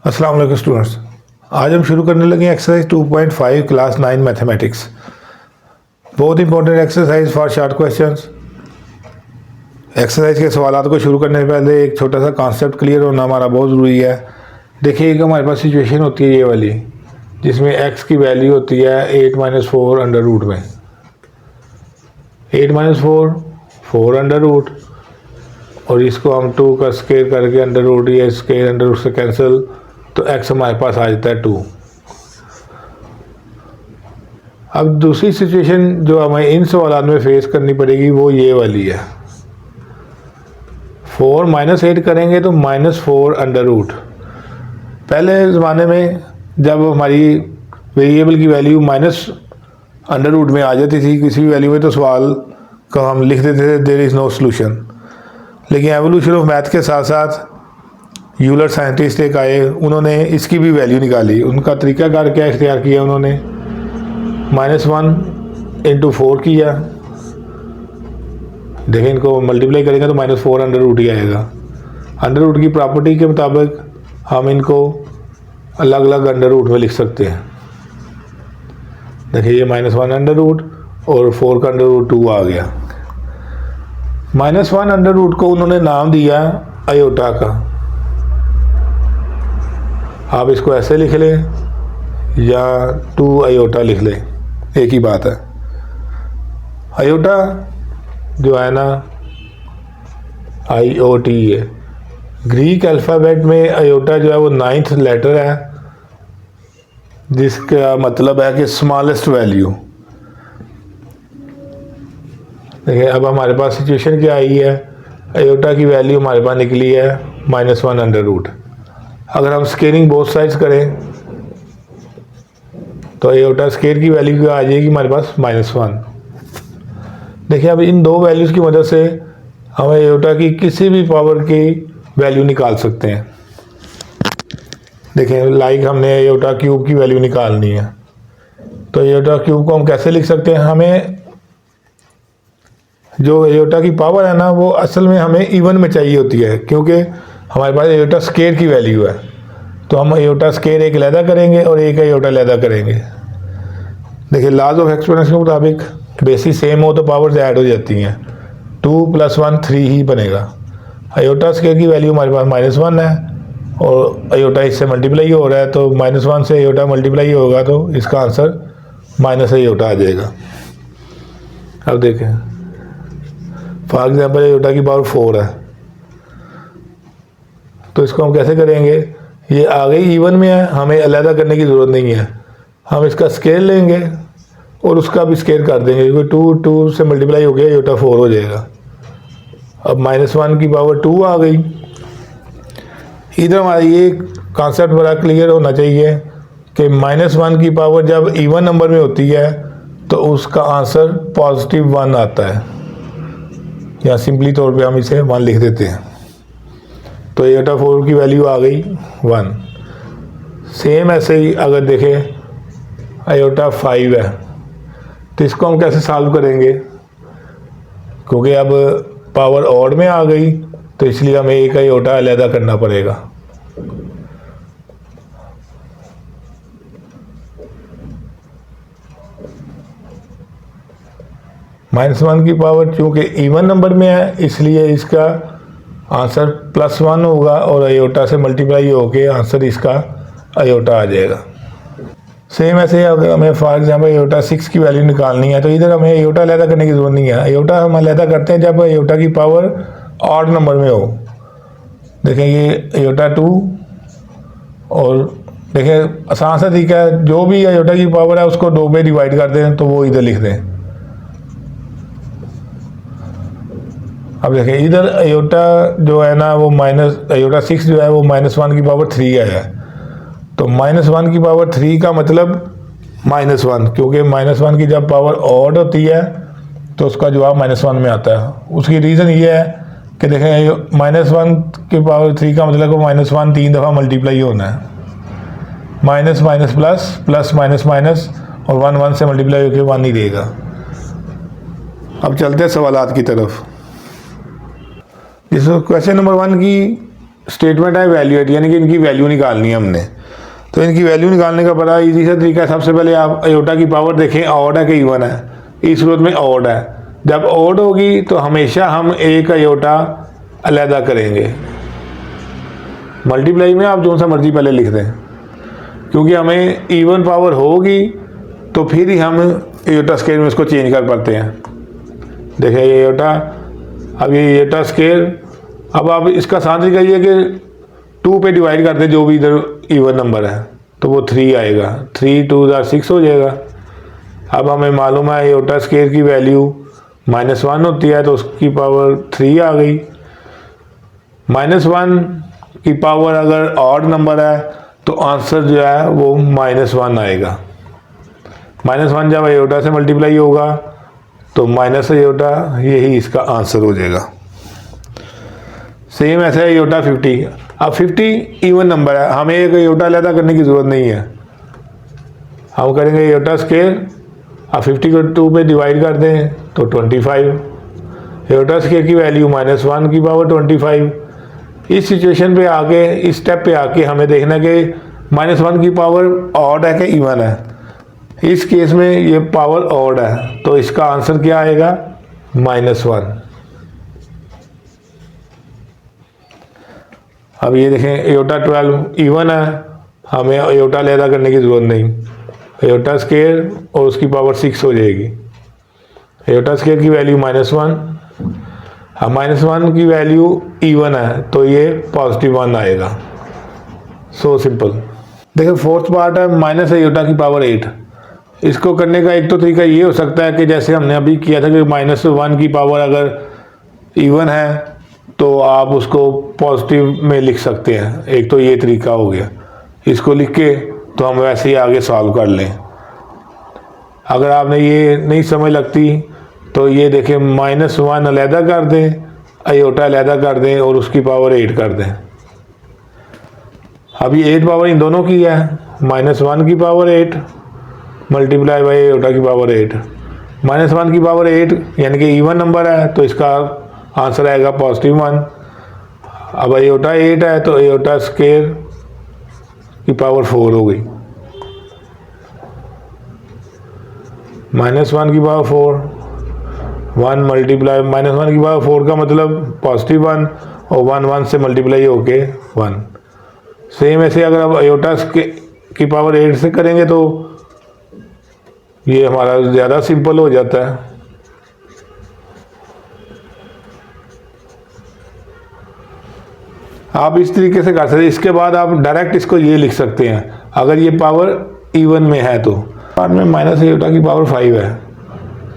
अस्सलाम वालेकुम स्टूडेंट्स। आज हम शुरू करने लगे एक्सरसाइज 2.5 क्लास 9 मैथमेटिक्स। बहुत important exercise for short questions. Exercise के सवालों को शुरू करने से पहले एक छोटा सा कॉन्सेप्ट क्लियर होना हमारा बहुत ज़रूरी है। देखिए कि हमारे पास सिचुएशन होती है ये वाली, जिसमें x की वैल्यू होती है 8 - 4 अंडर रूट में। 8 - 4 4 अंडर रूट, और इसको हम 2 का स्केयर करके अंडर रूट, ये स्केयर अंडर रूट से कैंसिल, तो x हमारे पास आ जाता है 2। अब दूसरी सिचुएशन जो हमें इन सवालों में फेस करनी पड़ेगी वो ये वाली है। 4 - 8 करेंगे तो -4 अंडर रूट। पहले ज़माने में जब हमारी वेरिएबल की वैल्यू माइनस अंडर रूट में आ जाती थी किसी भी वैल्यू में, तो सवाल को हम लिख देते थे देयर इज़ नो सोल्यूशन। लेकिन एवोल्यूशन ऑफ मैथ के साथ साथ यूलर साइंटिस्ट एक आए, उन्होंने इसकी भी वैल्यू निकाली। उनका तरीकाकार क्या इख्तियार किया, उन्होंने -1 × 4 किया। देखें, इनको मल्टीप्लाई करेंगे तो -4 अंडर रूट ही आएगा। अंडर रूट की प्रॉपर्टी के मुताबिक हम इनको अलग अलग अंडर रूट में लिख सकते हैं। देखिए, ये -1 अंडर रूट और 4 का अंडर रूट 2 आ गया। -1 अंडर रूट को उन्होंने नाम दिया आयोटा का। आप इसको ऐसे लिख लें या 2 आयोटा लिख लें, एक ही बात है। आयोटा जो है ना, IOT है। ग्रीक अल्फ़ाबेट में आयोटा जो है वो 9th लेटर है, जिसका मतलब है कि स्मॉलेस्ट वैल्यू। देखिए, अब हमारे पास सिचुएशन क्या आई है, आयोटा की वैल्यू हमारे पास निकली है -1 अंडर रूट। अगर हम स्केयरिंग बोथ साइड्स करें तो आयोटा स्केयर की वैल्यू क्या आ जाएगी हमारे पास -1। देखिए, अब इन दो वैल्यूज़ की मदद से हम आयोटा की किसी भी पावर की वैल्यू निकाल सकते हैं। देखें, लाइक हमने आयोटा क्यूब की वैल्यू निकालनी है, तो आयोटा क्यूब को हम कैसे लिख सकते हैं। हमें जो आयोटा की पावर है ना, वो असल में हमें इवन में चाहिए होती है, क्योंकि हमारे पास आयोटा स्केयर की वैल्यू है। तो हम आयोटा स्केयर एक अलहदा करेंगे और एक आयोटा अलहदा करेंगे। देखिए, लॉज ऑफ एक्सपोनेंशियल के मुताबिक बेसिस सेम हो तो पावर्स ऐड हो जाती हैं। 2 + 1 3 ही बनेगा। आयोटा स्केयर की वैल्यू हमारे पास -1 है और आयोटा इससे मल्टीप्लाई हो रहा है, तो -1 से आयोटा मल्टीप्लाई होगा तो इसका आंसर माइनस आयोटा आ जाएगा। अब देखें, फॉर एग्जाम्पल आयोटा की पावर 4 है, तो इसको हम कैसे करेंगे। ये आ गई इवन में है, हमें अलहदा करने की ज़रूरत नहीं है। हम इसका स्केयर लेंगे और उसका भी स्केयर कर देंगे, क्योंकि 2 से मल्टीप्लाई हो गया, आयोटा 4 हो जाएगा। अब -1 की पावर 2 आ गई। इधर हमारा ये कॉन्सेप्ट बड़ा क्लियर होना चाहिए कि -1 की पावर जब इवन नंबर में होती है तो उसका आंसर +1 आता है, या सिंपली तौर पे हम इसे 1 लिख देते हैं। तो आयोटा 4 की वैल्यू आ गई 1। सेम ऐसे ही अगर देखें आयोटा 5 है, तो इसको हम कैसे सॉल्व करेंगे, क्योंकि अब पावर ऑड में आ गई, तो इसलिए हमें एक आयोटा अलहदा करना पड़ेगा। -1 की पावर चूँकि इवन नंबर में है, इसलिए इसका आंसर +1 होगा और आयोटा से मल्टीप्लाई होके आंसर इसका आयोटा आ जाएगा। सेम ऐसे अगर हमें फॉर एग्जाम्पल आयोटा 6 की वैल्यू निकालनी है, तो इधर हमें आयोटा अलहदा करने की ज़रूरत नहीं है। आयोटा हम अलहदा करते हैं जब आयोटा की पावर ऑड नंबर में हो। देखें, ये आयोटा 2, और देखें आसान सा तरीका है, जो भी आयोटा की पावर है उसको 2 में डिवाइड कर दें तो वो इधर लिख दें। अब देखें, इधर आयोटा जो है ना वो आयोटा 6 जो है वो -1 की पावर 3 आया है, तो -1 की पावर 3 का मतलब -1, क्योंकि -1 की जब पावर ऑड होती है तो उसका जवाब -1 में आता है। उसकी रीज़न ये है कि देखें, -1 की पावर 3 का मतलब -1 3 दफ़ा मल्टीप्लाई होना है। Minus minus plus, plus minus minus, और 1 से मल्टीप्लाई होकर 1 ही देगा। अब चलते हैं सवालात की तरफ। इस क्वेश्चन नंबर 1 की स्टेटमेंट है वैल्यूएट, यानी कि इनकी वैल्यू निकालनी है हमने। तो इनकी वैल्यू निकालने का बड़ा इजी सा तरीका है। सबसे पहले आप आयोटा की पावर देखें, ऑड है कि इवन है। इस सूरत में ऑड है। जब ऑड होगी तो हमेशा हम एक आयोटा अलहदा करेंगे। मल्टीप्लाई में आप जो सा मर्जी पहले लिख दें, क्योंकि हमें इवन पावर होगी तो फिर ही हम आयोटा स्केयर में इसको चेंज कर पाते हैं। देखिए ये आयोटा, अब ये आयोटा स्केयर, अब आप इसका आसान तरीका ये कि 2 पे डिवाइड कर दें जो भी इधर इवन नंबर है, तो वो 3 आएगा। 3 2 6 हो जाएगा। अब हमें मालूम है आयोटा स्केयर की वैल्यू -1 होती है, तो उसकी पावर 3 आ गई। -1 की पावर अगर ऑड नंबर है तो आंसर जो है वो -1 आएगा। -1 जब आयोटा से मल्टीप्लाई होगा तो माइनस आयोटा, यही इसका आंसर हो जाएगा। सेम ऐसे आयोटा 50। अब 50 इवन नंबर है, हमें एक आयोटा अलहदा करने की ज़रूरत नहीं है। हम करेंगे आयोटा स्केयर, अब 50 को 2 पे डिवाइड कर दें तो 25। आयोटा स्केयर की वैल्यू -1 की पावर 25। इस सिचुएशन पे आके, इस स्टेप पे आके हमें देखना कि -1 की पावर ऑड है कि इवन है। इस केस में ये पावर ऑड है, तो इसका आंसर क्या आएगा? -1। अब ये देखें आयोटा 12 इवन है, हमें आयोटा अलहदा करने की ज़रूरत नहीं। आयोटा स्केयर और उसकी पावर 6 हो जाएगी। आयोटा स्केयर की वैल्यू -1, अब -1 की वैल्यू इवन है तो ये +1 आएगा। So simple. देखिए फोर्थ पार्ट है माइनस आयोटा की पावर 8। इसको करने का एक तो तरीका ये हो सकता है कि जैसे हमने अभी किया था कि -1 की पावर अगर इवन है तो आप उसको पॉजिटिव में लिख सकते हैं। एक तो ये तरीका हो गया, इसको लिख के तो हम वैसे ही आगे सॉल्व कर लें। अगर आपने ये नहीं समझ लगती तो ये देखें -1 अलहदा कर दें, आयोटा अलहदा कर दें और उसकी पावर 8 कर दें। अब ये 8 पावर इन दोनों की है, -1 की पावर 8 मल्टीप्लाई बाई आयोटा की पावर 8। -1 की पावर 8 यानी कि इवन नंबर है, तो इसका आंसर आएगा +1। अब आयोटा 8 है तो आयोटा स्केयर की पावर 4 हो गई। -1 की पावर 4, 1 मल्टीप्लाई -1 की पावर 4 का मतलब +1 और 1 से मल्टीप्लाई होके 1। सेम ऐसे अगर आप आयोटा की पावर 8 से करेंगे तो ये हमारा ज़्यादा सिंपल हो जाता है। आप इस तरीके से कर सकते हैं। इसके बाद आप डायरेक्ट इसको ये लिख सकते हैं, अगर ये पावर इवन में है तो बाद में माइनस आयोटा की पावर 5 है,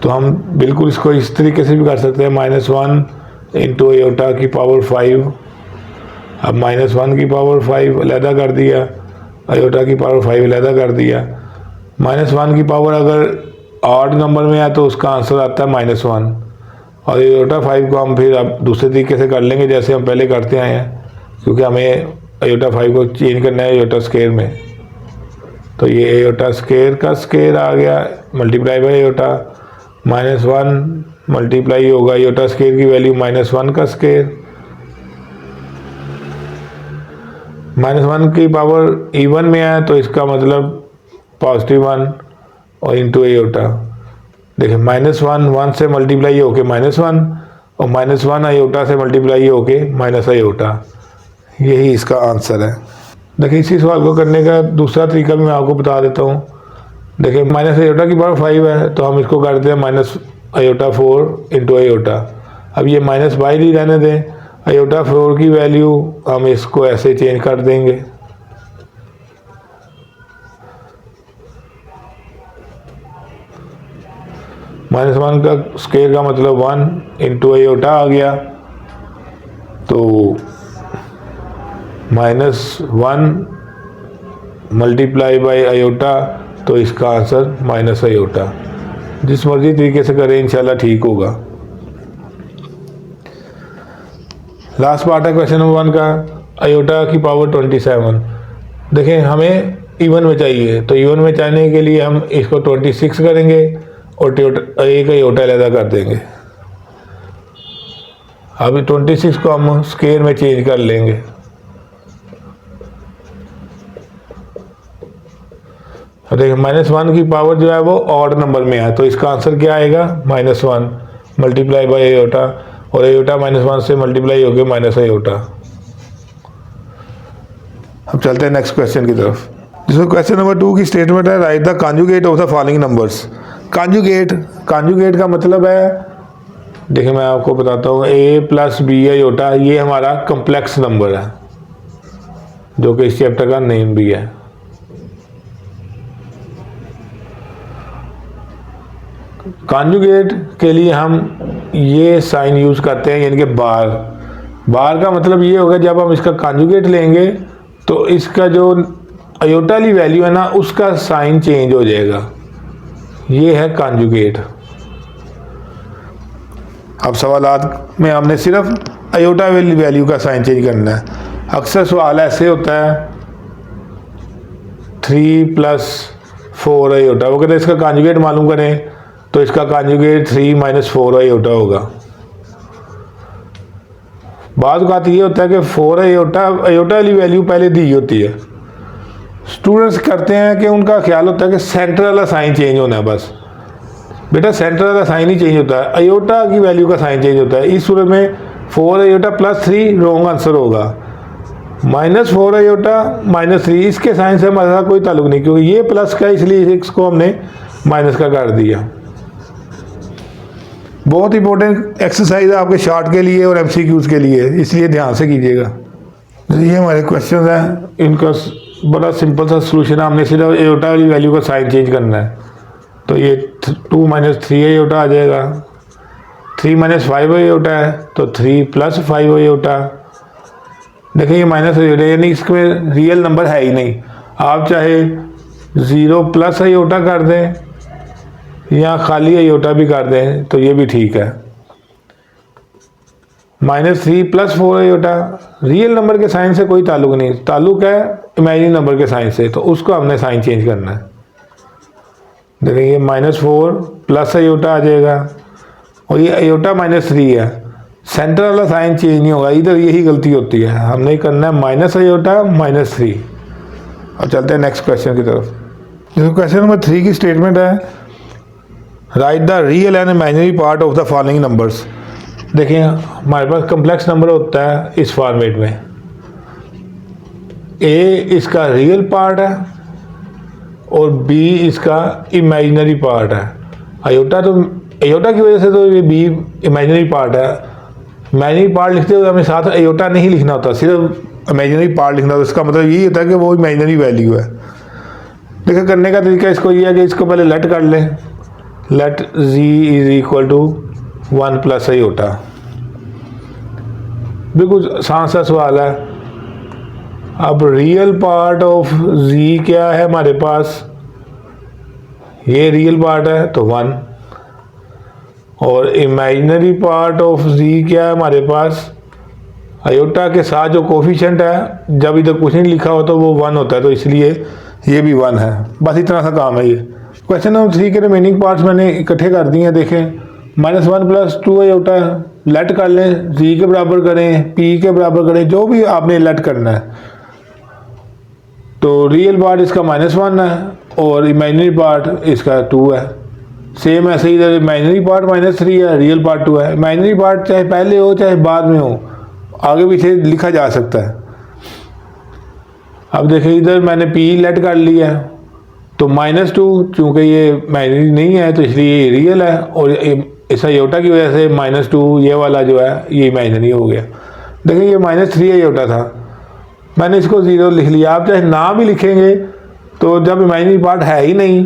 तो हम बिल्कुल इसको इस तरीके से भी कर सकते हैं। -1 इंटू आयोटा की पावर 5। अब -1 की पावर 5 अलहदा कर दिया, आयोटा की पावर 5 अलहदा कर दिया। -1 की पावर अगर ऑड नंबर में है तो उसका आंसर आता है -1, और आयोटा 5 को हम फिर अब दूसरे तरीके से कर लेंगे जैसे हम पहले करते आए हैं, क्योंकि हमें आयोटा 5 को चेंज करना है आयोटा स्केयर में। तो ये आयोटा स्केयर का स्केयर आ गया मल्टीप्लाई बाई आयोटा, -1 मल्टीप्लाई होगा आयोटा स्केयर की वैल्यू -1 का स्केयर। -1 की पावर इवन में है तो इसका मतलब +1 और इंटू आयोटा। देखिए -1 से मल्टीप्लाई होके -1 और -1 आयोटा से मल्टीप्लाई होके माइनस आयोटा, यही इसका आंसर है। देखिए इसी सवाल को करने का दूसरा तरीका भी मैं आपको बता देता हूँ। देखिए माइनस आयोटा की पावर 5 है तो हम इसको करते हैं -आयोटा 4 इंटू आयोटा। अब ये माइनस बाहर ही रहने दें, आयोटा 4 की वैल्यू हम इसको ऐसे चेंज कर देंगे। -1 का स्केयर का मतलब 1 इंटू आयोटा आ गया, तो -1 मल्टीप्लाई बाई आयोटा, तो इसका आंसर माइनस आयोटा। जिस मर्जी तरीके से करें इंशाल्लाह ठीक होगा। लास्ट पार्ट है क्वेश्चन नंबर 1 का, आयोटा की पावर 27। देखें हमें इवन में चाहिए, तो इवन में चाहने के लिए हम इसको 26 करेंगे और एक आयोटा अलहदा कर देंगे। अभी 26 को हम स्केयर में चेंज कर लेंगे। देखिए -1 की पावर जो है वो ऑड नंबर में है, तो इसका आंसर क्या आएगा -1 मल्टीप्लाई बाई एयोटा, और एयोटा -1 से मल्टीप्लाई हो गया माइनस एयोटा। अब चलते हैं नेक्स्ट क्वेश्चन की तरफ, जिसमें क्वेश्चन नंबर 2 की स्टेटमेंट है right the conjugate of the following numbers. Conjugate का मतलब है, देखिए मैं आपको बताता हूँ, a प्लस बी एयोटा ये हमारा कम्प्लेक्स नंबर है जो कि इस चैप्टर का नेम भी है। कॉन्जुगेट के लिए हम ये साइन यूज़ करते हैं, यानी कि बार का मतलब ये होगा जब हम इसका कॉन्जुगेट लेंगे तो इसका जो अयोटा वाली वैल्यू है ना उसका साइन चेंज हो जाएगा, ये है कॉन्जुगेट। अब सवालात में हमने सिर्फ अयोटा वाली वैल्यू का साइन चेंज करना है। अक्सर सवाल ऐसे होता है 3 + 4 अयोटा, वो कहते हैं इसका कॉन्जुगेट मालूम करें, तो इसका कॉन्जुगेट 3 - 4 अयोटा होगा। बाद बात ये होता है कि 4 अयोटा वाली वैल्यू पहले दी होती है। स्टूडेंट्स करते हैं कि उनका ख्याल होता है कि सेंटर वाला साइन चेंज होना है, बस बेटा सेंटर वाला साइन ही चेंज होता है, अयोटा की वैल्यू का साइन चेंज होता है। इस सूरत में 4 अयोटा + 3 रॉन्ग आंसर होगा, -4 अयोटा -3 इसके साइन से हमारा कोई ताल्लुक नहीं, क्योंकि ये प्लस का इसलिए इसको हमने माइनस का कर दिया। बहुत इंपॉर्टेंट एक्सरसाइज है आपके शार्ट के लिए और MCQs के लिए, इसलिए ध्यान से कीजिएगा। ये हमारे क्वेश्चन हैं, इनका बड़ा सिंपल सा सोल्यूशन है, हमने सिर्फ एयोटा वाली वैल्यू का साइन चेंज करना है। तो ये 2 - 3 अयोटा आ जाएगा, 3 - 5 अयोटा है तो 3 + 5 अयोटा। देखिए ये माइनस अयोटा यानी इसमें रियल नंबर है ही नहीं, आप चाहे 0 + अयोटा कर दें या खाली अयोटा भी कर दें तो ये भी ठीक है। -3 + 4 अयोटा रियल नंबर के साइन से कोई ताल्लुक नहीं, ताल्लुक है इमेजिनरी नंबर के साइन से, तो उसको हमने साइन चेंज करना है। देखिए ये -4 + अयोटा आ जाएगा, और ये अयोटा -3 है, सेंटर वाला साइन चेंज नहीं होगा, इधर यही गलती होती है, हमने करना है -अयोटा -3। अब चलते हैं नेक्स्ट क्वेश्चन की तरफ, जिसमें क्वेश्चन नंबर 3 की स्टेटमेंट है right the real and imaginary part of the following numbers. देखिए हमारे पास कम्प्लेक्स नंबर होता है इस फॉर्मेट में, A इसका रियल पार्ट है और B इसका इमेजिनरी पार्ट है। अयोटा की वजह से तो ये B इमेजिनरी पार्ट है। इमेजिनरी पार्ट लिखते हुए हमें साथ अयोटा नहीं लिखना होता, सिर्फ इमेजिनरी पार्ट लिखना होता। इसका मतलब यही होता है कि वो इमेजिनरी वैल्यू है। देखिए करने का तरीका इसको ये है कि इसको पहले लेट कर लें, लेट z = 1 + अयोटा। बिल्कुल आसान सा सवाल है। अब रियल पार्ट ऑफ z क्या है हमारे पास, ये रियल पार्ट है तो 1, और इमेजिनरी पार्ट ऑफ z क्या है हमारे पास, अयोटा के साथ जो कोफिशिएंट है, जब इधर कुछ नहीं लिखा हो तो वो 1 होता है, तो इसलिए ये भी 1 है। बस इतना सा काम है ये। क्वेश्चन नंबर 3 के रिमेनिंग पार्ट्स मैंने इकट्ठे कर दिए हैं। देखें -1 + 2 अयोटा लेट कर लें, z के बराबर करें, p के बराबर करें, जो भी आपने लेट करना है। तो रियल पार्ट इसका -1 है और इमेजिनरी पार्ट इसका 2 है। सेम ऐसे इधर इमेजिनरी पार्ट -3 है, रियल पार्ट 2 है। इमेजिनरी पार्ट चाहे पहले हो चाहे बाद में हो, आगे पीछे लिखा जा सकता है। अब देखिए इधर मैंने p लेट कर लिया है, तो -2 चूँकि ये इमेजिनरी नहीं है तो इसलिए ये रियल है, और इस अयोटा की वजह से -2 ये वाला जो है ये इमेजिनरी हो गया। देखिए ये -3 अयोटा था, मैंने इसको 0 लिख लिया। आप चाहे ना भी लिखेंगे तो जब इमेजिनरी पार्ट है ही नहीं,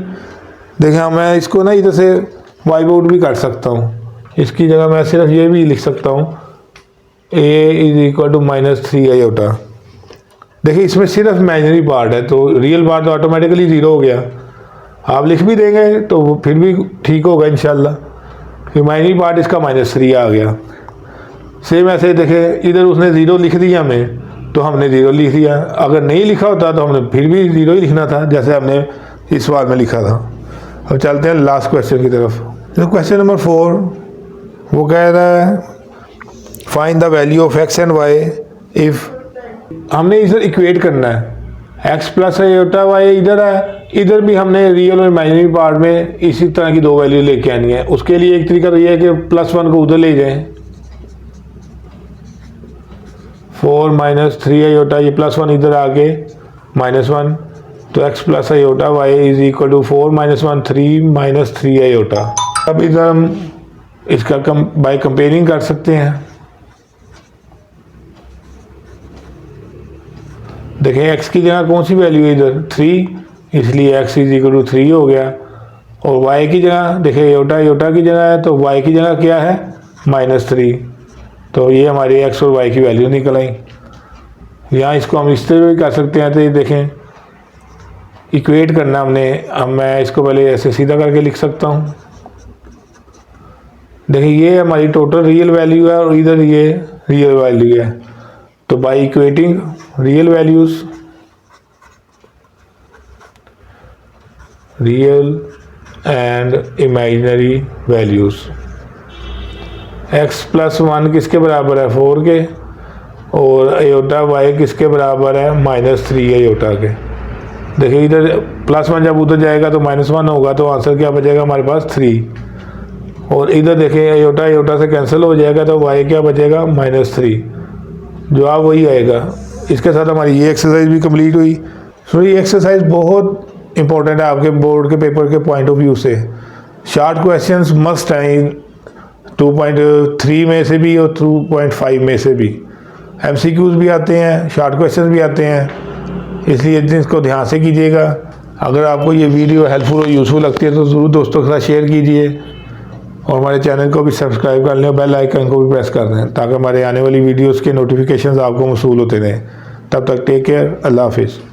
देखिए मैं इसको ना इधर से वाइप आउट भी कर सकता हूँ, इसकी जगह मैं सिर्फ ये भी लिख सकता हूँ a = -3 अयोटा। देखिए इसमें सिर्फ इमेजिनरी पार्ट है, तो रियल पार्ट तो ऑटोमेटिकली 0 हो गया। आप लिख भी देंगे तो वो फिर भी ठीक होगा इंशाल्लाह। इमेजिनरी पार्ट इसका -3 आ गया। सेम ऐसे देखें इधर उसने 0 लिख दिया हमें, तो हमने 0 लिख दिया। अगर नहीं लिखा होता तो हमने फिर भी 0 ही लिखना था, जैसे हमने इस सवाल में लिखा था। अब चलते हैं लास्ट क्वेश्चन की तरफ। तो क्वेश्चन नंबर 4 वो कह रहा है find the value of x and y if. हमने इधर इक्वेट करना है, x + अयोटा y इधर है, इधर भी हमने रियल और इमेजिनरी पार्ट में इसी तरह की दो वैल्यू लेके आनी है। उसके लिए एक तरीका तो ये है कि +1 को उधर ले जाएं, 4 माइनस 3 आयोटा, ये +1 इधर आके -1, तो x plus iota y is equal to 4 minus 1 3 minus 3 iota. अब इधर हम इसका बाय कंपेयरिंग कर सकते हैं। देखें x की जगह कौन सी वैल्यू है इधर 3, इसलिए x इज इक्वल टू 3 हो गया। और y की जगह देखें आयोटा की जगह है, तो y की जगह क्या है -3, तो ये हमारी x और y की वैल्यू निकल आई। यहाँ इसको हम इस तरह भी कर सकते हैं। तो ये देखें इक्वेट करना हमने, अब मैं इसको पहले ऐसे सीधा करके लिख सकता हूँ। देखिए ये हमारी टोटल रियल वैल्यू है और इधर ये रियल वैल्यू है। तो by equating real values, real and imaginary values, x plus 1 किसके बराबर है 4 के, और आयोटा y किसके बराबर है -3 आयोटा के। देखिए इधर +1 जब उधर जाएगा तो -1 होगा, तो आंसर क्या बचेगा हमारे पास 3। और इधर देखें आयोटा से कैंसिल हो जाएगा, तो y क्या बचेगा -3, जवाब वही आएगा। इसके साथ हमारी ये एक्सरसाइज भी कंप्लीट हुई। सो ये एक्सरसाइज बहुत इंपॉर्टेंट है आपके बोर्ड के पेपर के पॉइंट ऑफ व्यू से। शॉर्ट क्वेश्चंस मस्ट हैं 2.3 में से भी और 2.5 में से भी। MCQs भी आते हैं, शॉर्ट क्वेश्चंस भी आते हैं, इसलिए इसको ध्यान से कीजिएगा। अगर आपको ये वीडियो हेल्पफुल और यूज़फुल लगती है तो ज़रूर दोस्तों के साथ शेयर कीजिए और हमारे चैनल को भी सब्सक्राइब कर लें, बेल आइकन को भी प्रेस कर दें ताकि हमारे आने वाली वीडियोस के नोटिफिकेशंस आपको मौसूल होते रहें। तब तक टेक केयर, अल्लाह हाफिज़।